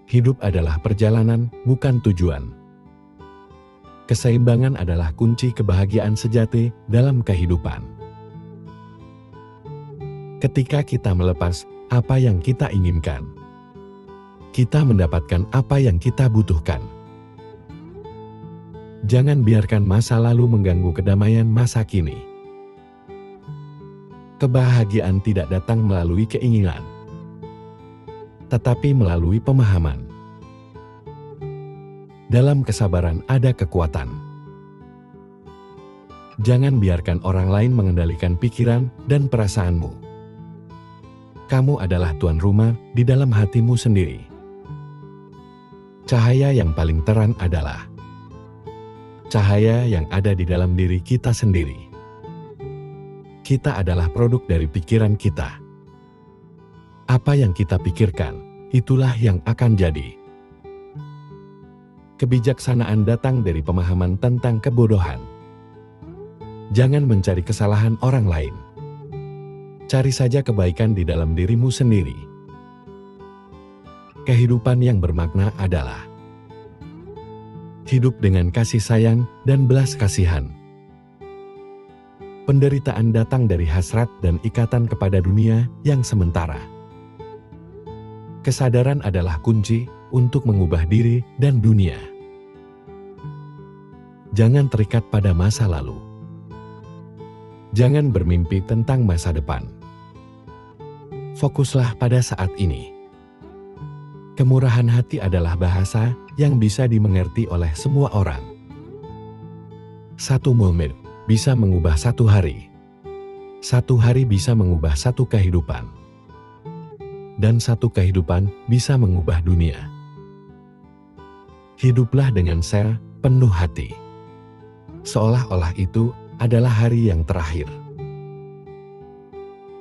Hidup adalah perjalanan, bukan tujuan. Keseimbangan adalah kunci kebahagiaan sejati dalam kehidupan. Ketika kita melepas apa yang kita inginkan, kita mendapatkan apa yang kita butuhkan. Jangan biarkan masa lalu mengganggu kedamaian masa kini. Kebahagiaan tidak datang melalui keinginan, tetapi melalui pemahaman. Dalam kesabaran ada kekuatan. Jangan biarkan orang lain mengendalikan pikiran dan perasaanmu. Kamu adalah tuan rumah di dalam hatimu sendiri. Cahaya yang paling terang adalah cahaya yang ada di dalam diri kita sendiri. Kita adalah produk dari pikiran kita. Apa yang kita pikirkan, itulah yang akan jadi. Kebijaksanaan datang dari pemahaman tentang kebodohan. Jangan mencari kesalahan orang lain. Cari saja kebaikan di dalam dirimu sendiri. Kehidupan yang bermakna adalah hidup dengan kasih sayang dan belas kasihan. Penderitaan datang dari hasrat dan ikatan kepada dunia yang sementara. Kesadaran adalah kunci untuk mengubah diri dan dunia. Jangan terikat pada masa lalu. Jangan bermimpi tentang masa depan. Fokuslah pada saat ini. Kemurahan hati adalah bahasa yang bisa dimengerti oleh semua orang. Satu momen bisa mengubah satu hari. Satu hari bisa mengubah satu kehidupan. Dan satu kehidupan bisa mengubah dunia. Hiduplah dengan penuh hati. Seolah-olah itu adalah hari yang terakhir.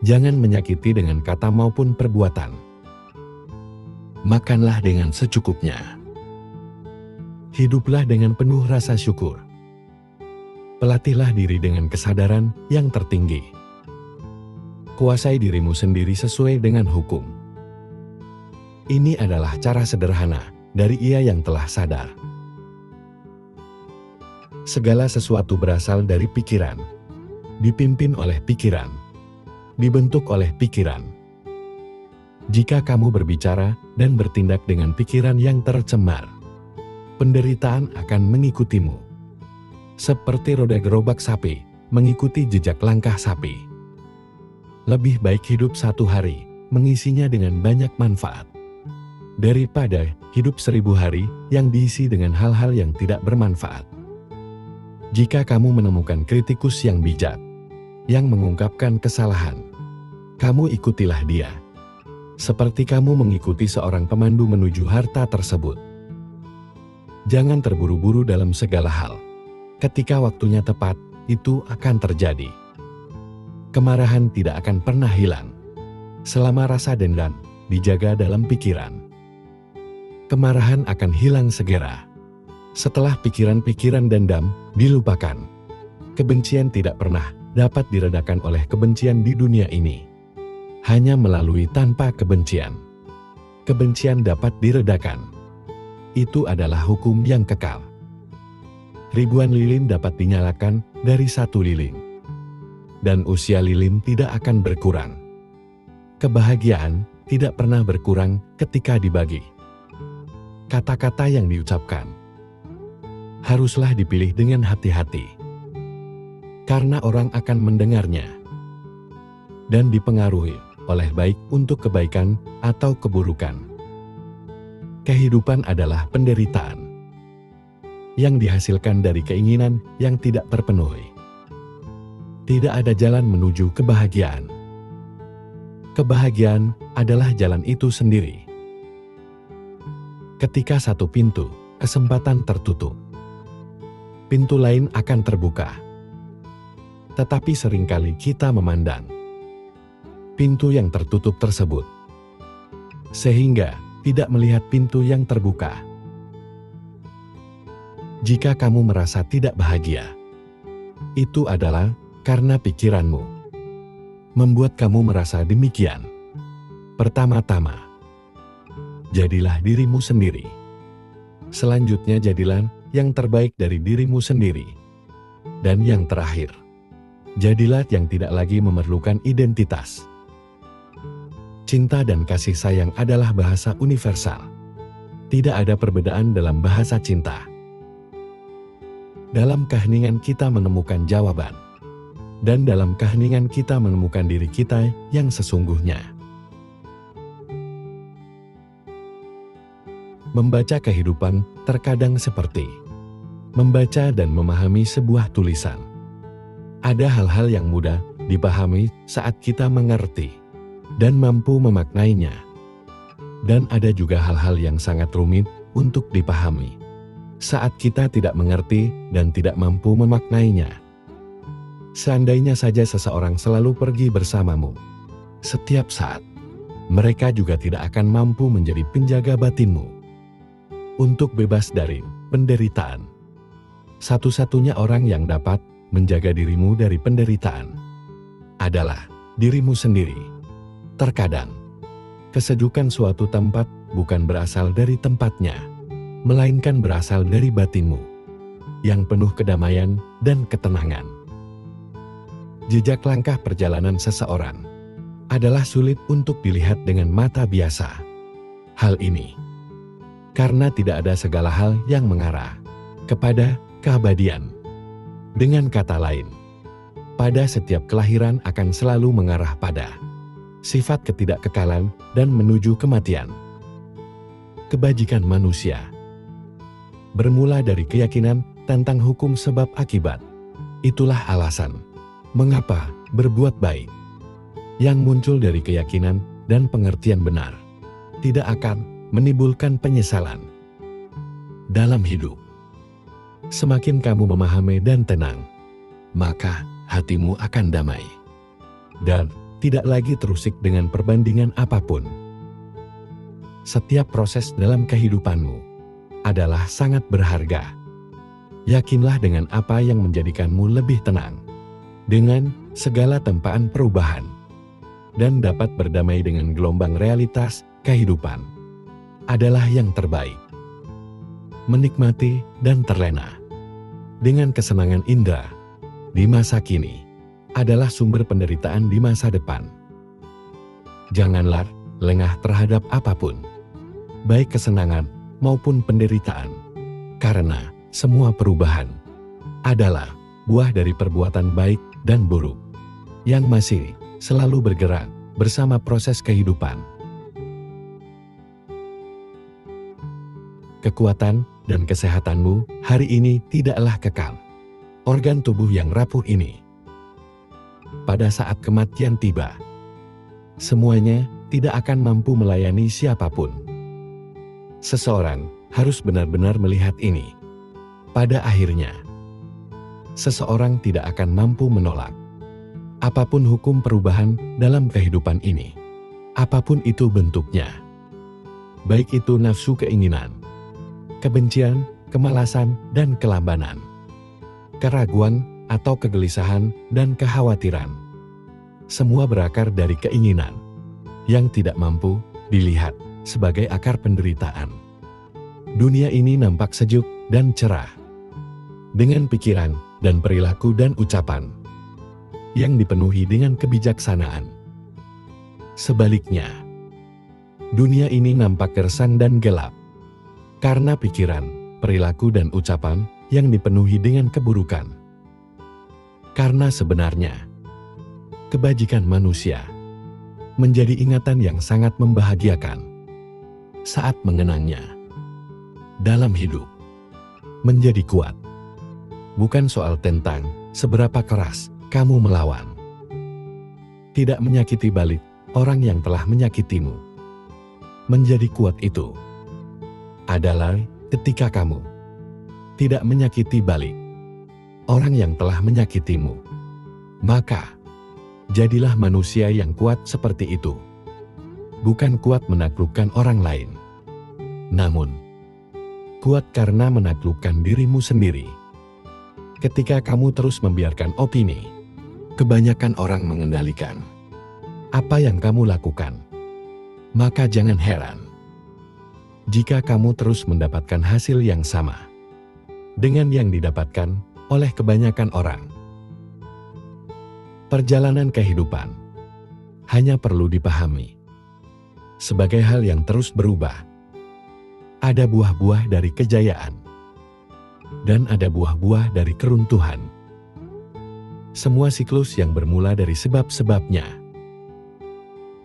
Jangan menyakiti dengan kata maupun perbuatan. Makanlah dengan secukupnya. Hiduplah dengan penuh rasa syukur. Pelatihlah diri dengan kesadaran yang tertinggi. Kuasai dirimu sendiri sesuai dengan hukum. Ini adalah cara sederhana dari Ia yang telah sadar. Segala sesuatu berasal dari pikiran, dipimpin oleh pikiran, dibentuk oleh pikiran. Jika kamu berbicara dan bertindak dengan pikiran yang tercemar, penderitaan akan mengikutimu. Seperti roda gerobak sapi mengikuti jejak langkah sapi. Lebih baik hidup satu hari, mengisinya dengan banyak manfaat, daripada hidup 1000 hari yang diisi dengan hal-hal yang tidak bermanfaat. Jika kamu menemukan kritikus yang bijak, yang mengungkapkan kesalahan, kamu ikutilah dia. Seperti kamu mengikuti seorang pemandu menuju harta tersebut. Jangan terburu-buru dalam segala hal. Ketika waktunya tepat, itu akan terjadi. Kemarahan tidak akan pernah hilang selama rasa dendam dijaga dalam pikiran. Kemarahan akan hilang segera setelah pikiran-pikiran dendam dilupakan. Kebencian tidak pernah dapat diredakan oleh kebencian di dunia ini. Hanya melalui tanpa kebencian. Kebencian dapat diredakan. Itu adalah hukum yang kekal. Ribuan lilin dapat dinyalakan dari satu lilin. Dan usia lilin tidak akan berkurang. Kebahagiaan tidak pernah berkurang ketika dibagi. Kata-kata yang diucapkan haruslah dipilih dengan hati-hati. Karena orang akan mendengarnya dan dipengaruhi oleh baik untuk kebaikan atau keburukan. Kehidupan adalah penderitaan yang dihasilkan dari keinginan yang tidak terpenuhi. Tidak ada jalan menuju kebahagiaan. Kebahagiaan adalah jalan itu sendiri. Ketika satu pintu kesempatan tertutup, pintu lain akan terbuka. Tetapi seringkali kita memandang pintu yang tertutup tersebut, sehingga tidak melihat pintu yang terbuka. Jika kamu merasa tidak bahagia, itu adalah karena pikiranmu membuat kamu merasa demikian. Pertama-tama, jadilah dirimu sendiri. Selanjutnya jadilah yang terbaik dari dirimu sendiri. Dan yang terakhir, jadilah yang tidak lagi memerlukan identitas. Cinta dan kasih sayang adalah bahasa universal. Tidak ada perbedaan dalam bahasa cinta. Dalam keheningan kita menemukan jawaban. Dan dalam keheningan kita menemukan diri kita yang sesungguhnya. Membaca kehidupan terkadang seperti membaca dan memahami sebuah tulisan. Ada hal-hal yang mudah dipahami saat kita mengerti dan mampu memaknainya. Dan ada juga hal-hal yang sangat rumit untuk dipahami saat kita tidak mengerti dan tidak mampu memaknainya. Seandainya saja seseorang selalu pergi bersamamu setiap saat, mereka juga tidak akan mampu menjadi penjaga batinmu. Untuk bebas dari penderitaan, satu-satunya orang yang dapat menjaga dirimu dari penderitaan adalah dirimu sendiri. Terkadang, kesejukan suatu tempat bukan berasal dari tempatnya, melainkan berasal dari batinmu yang penuh kedamaian dan ketenangan. Jejak langkah perjalanan seseorang adalah sulit untuk dilihat dengan mata biasa. Hal ini karena tidak ada segala hal yang mengarah kepada keabadian. Dengan kata lain, pada setiap kelahiran akan selalu mengarah pada sifat ketidakkekalan dan menuju kematian. Kebajikan manusia bermula dari keyakinan tentang hukum sebab akibat. Itulah alasan mengapa berbuat baik yang muncul dari keyakinan dan pengertian benar tidak akan menimbulkan penyesalan dalam hidup. Semakin kamu memahami dan tenang, maka hatimu akan damai dan tidak lagi terusik dengan perbandingan apapun. Setiap proses dalam kehidupanmu adalah sangat berharga. Yakinlah dengan apa yang menjadikanmu lebih tenang dengan segala tempaan perubahan, dan dapat berdamai dengan gelombang realitas kehidupan adalah yang terbaik. Menikmati dan terlena dengan kesenangan indera di masa kini adalah sumber penderitaan di masa depan. Janganlah lengah terhadap apapun, baik kesenangan maupun penderitaan, karena semua perubahan adalah buah dari perbuatan baik dan buruk yang masih selalu bergerak bersama proses kehidupan. Kekuatan dan kesehatanmu hari ini tidaklah kekal. Organ tubuh yang rapuh ini, pada saat kematian tiba, semuanya tidak akan mampu melayani siapapun. Seseorang harus benar-benar melihat ini. Pada akhirnya, seseorang tidak akan mampu menolak apapun hukum perubahan dalam kehidupan ini, apapun itu bentuknya. Baik itu nafsu keinginan, kebencian, kemalasan, dan kelambanan, keraguan, atau kegelisahan dan kekhawatiran. Semua berakar dari keinginan yang tidak mampu dilihat sebagai akar penderitaan. Dunia ini nampak sejuk dan cerah dengan pikiran dan perilaku dan ucapan yang dipenuhi dengan kebijaksanaan. Sebaliknya, dunia ini nampak gersang dan gelap karena pikiran, perilaku, dan ucapan yang dipenuhi dengan keburukan. Karena sebenarnya, kebajikan manusia menjadi ingatan yang sangat membahagiakan saat mengenangnya. Dalam hidup, menjadi kuat bukan soal tentang seberapa keras kamu melawan. Tidak menyakiti balik orang yang telah menyakitimu. Menjadi kuat itu adalah ketika kamu tidak menyakiti balik orang yang telah menyakitimu. Maka, jadilah manusia yang kuat seperti itu. Bukan kuat menaklukkan orang lain, namun kuat karena menaklukkan dirimu sendiri. Ketika kamu terus membiarkan opini kebanyakan orang mengendalikan apa yang kamu lakukan, maka jangan heran jika kamu terus mendapatkan hasil yang sama dengan yang didapatkan oleh kebanyakan orang. Perjalanan kehidupan hanya perlu dipahami sebagai hal yang terus berubah. Ada buah-buah dari kejayaan dan ada buah-buah dari keruntuhan. Semua siklus yang bermula dari sebab-sebabnya.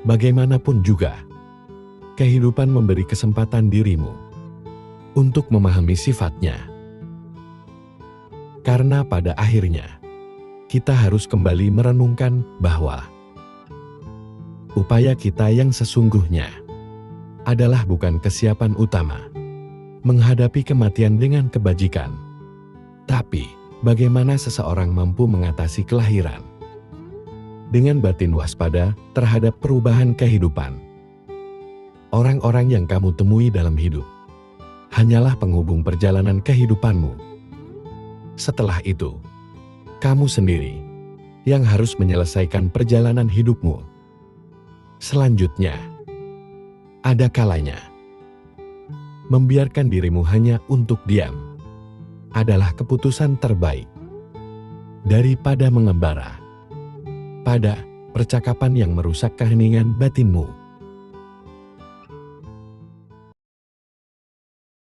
Bagaimanapun juga, kehidupan memberi kesempatan dirimu untuk memahami sifatnya. Karena pada akhirnya, kita harus kembali merenungkan bahwa upaya kita yang sesungguhnya adalah bukan kesiapan utama menghadapi kematian dengan kebajikan, tapi bagaimana seseorang mampu mengatasi kelahiran dengan batin waspada terhadap perubahan kehidupan. Orang-orang yang kamu temui dalam hidup hanyalah penghubung perjalanan kehidupanmu. Setelah itu, kamu sendiri yang harus menyelesaikan perjalanan hidupmu. Selanjutnya, ada kalanya membiarkan dirimu hanya untuk diam adalah keputusan terbaik daripada mengembara pada percakapan yang merusak keheningan batinmu.